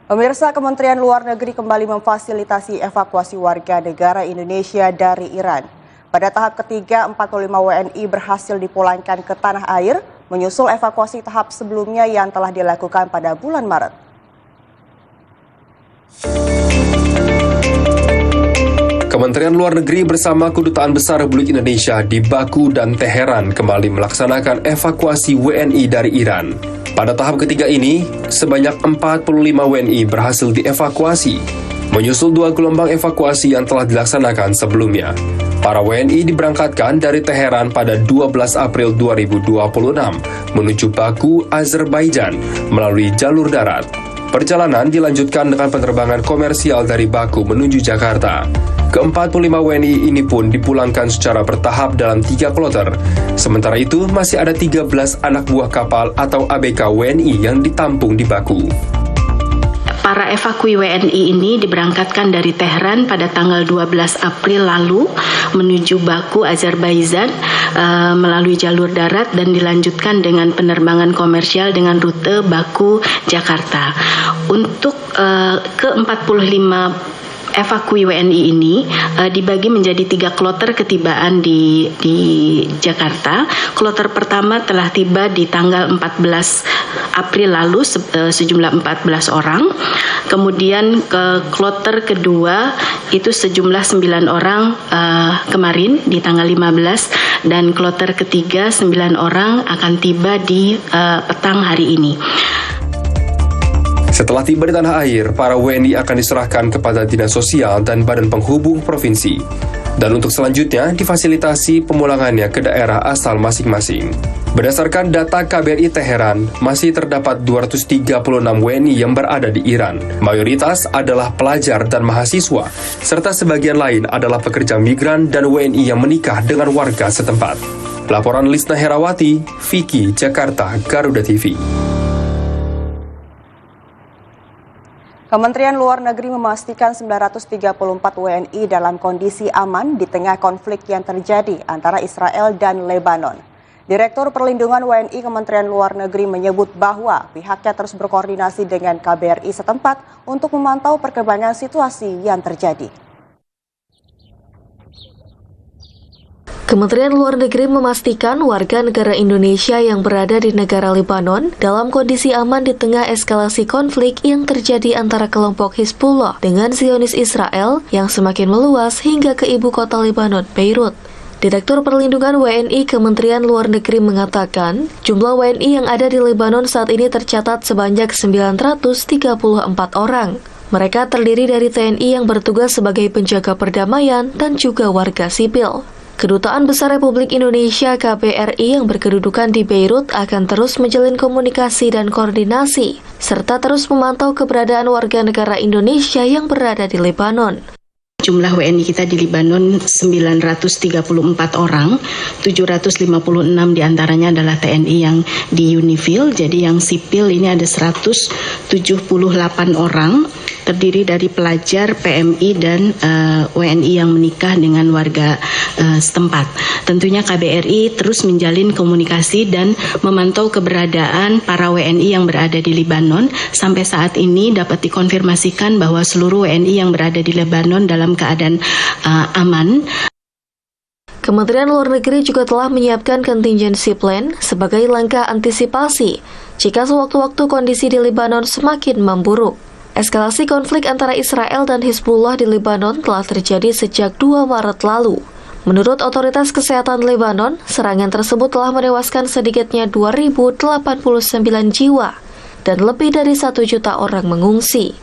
Pemirsa, Kementerian Luar Negeri kembali memfasilitasi evakuasi warga negara Indonesia dari Iran. Pada tahap ketiga, 45 WNI berhasil dipulangkan ke tanah air, menyusul evakuasi tahap sebelumnya yang telah dilakukan pada bulan Maret. Kementerian Luar Negeri bersama Kedutaan Besar Republik Indonesia di Baku dan Teheran kembali melaksanakan evakuasi WNI dari Iran. Pada tahap ketiga ini, sebanyak 45 WNI berhasil dievakuasi, menyusul 2 gelombang evakuasi yang telah dilaksanakan sebelumnya. Para WNI diberangkatkan dari Teheran pada 12 April 2026 menuju Baku, Azerbaijan melalui jalur darat. Perjalanan dilanjutkan dengan penerbangan komersial dari Baku menuju Jakarta. Ke-45 WNI ini pun dipulangkan secara bertahap dalam 3 kloter. Sementara itu, masih ada 13 anak buah kapal atau ABK WNI yang ditampung di Baku. Para evakui WNI ini diberangkatkan dari Tehran pada tanggal 12 April lalu menuju Baku, Azerbaijan melalui jalur darat dan dilanjutkan dengan penerbangan komersial dengan rute Baku, Jakarta. Untuk ke-45 evakui WNI ini dibagi menjadi 3 kloter ketibaan di Jakarta. Kloter pertama telah tiba di tanggal 14 April lalu sejumlah 14 orang. Kemudian ke kloter kedua itu sejumlah 9 orang kemarin di tanggal 15, dan kloter ketiga 9 orang akan tiba di petang hari ini. Setelah tiba di tanah air, para WNI akan diserahkan kepada Dinas Sosial dan Badan Penghubung Provinsi. Dan untuk selanjutnya, difasilitasi pemulangannya ke daerah asal masing-masing. Berdasarkan data KBRI Teheran, masih terdapat 236 WNI yang berada di Iran. Mayoritas adalah pelajar dan mahasiswa, serta sebagian lain adalah pekerja migran dan WNI yang menikah dengan warga setempat. Laporan Lisna Herawati, Vicky, Jakarta, Garuda TV. Kementerian Luar Negeri memastikan 934 WNI dalam kondisi aman di tengah konflik yang terjadi antara Israel dan Lebanon. Direktur Perlindungan WNI Kementerian Luar Negeri menyebut bahwa pihaknya terus berkoordinasi dengan KBRI setempat untuk memantau perkembangan situasi yang terjadi. Kementerian Luar Negeri memastikan warga negara Indonesia yang berada di negara Lebanon dalam kondisi aman di tengah eskalasi konflik yang terjadi antara kelompok Hizbullah dengan Zionis Israel yang semakin meluas hingga ke ibu kota Lebanon, Beirut. Direktur Perlindungan WNI Kementerian Luar Negeri mengatakan, jumlah WNI yang ada di Lebanon saat ini tercatat sebanyak 934 orang. Mereka terdiri dari TNI yang bertugas sebagai penjaga perdamaian dan juga warga sipil. Kedutaan Besar Republik Indonesia KBRI yang berkedudukan di Beirut akan terus menjalin komunikasi dan koordinasi, serta terus memantau keberadaan warga negara Indonesia yang berada di Lebanon. Jumlah WNI kita di Lebanon 934 orang, 756 diantaranya adalah TNI yang di UNIFIL, jadi yang sipil ini ada 178 orang, terdiri dari pelajar, PMI, dan WNI yang menikah dengan warga setempat. Tentunya KBRI terus menjalin komunikasi dan memantau keberadaan para WNI yang berada di Lebanon. Sampai saat ini dapat dikonfirmasikan bahwa seluruh WNI yang berada di Lebanon dalam keadaan aman. Kementerian Luar Negeri juga telah menyiapkan contingency plan sebagai langkah antisipasi jika sewaktu-waktu kondisi di Lebanon semakin memburuk. Eskalasi konflik antara Israel dan Hizbullah di Lebanon telah terjadi sejak 2 Maret lalu. Menurut otoritas kesehatan Lebanon, serangan tersebut telah menewaskan sedikitnya 2.089 jiwa dan lebih dari 1 juta orang mengungsi.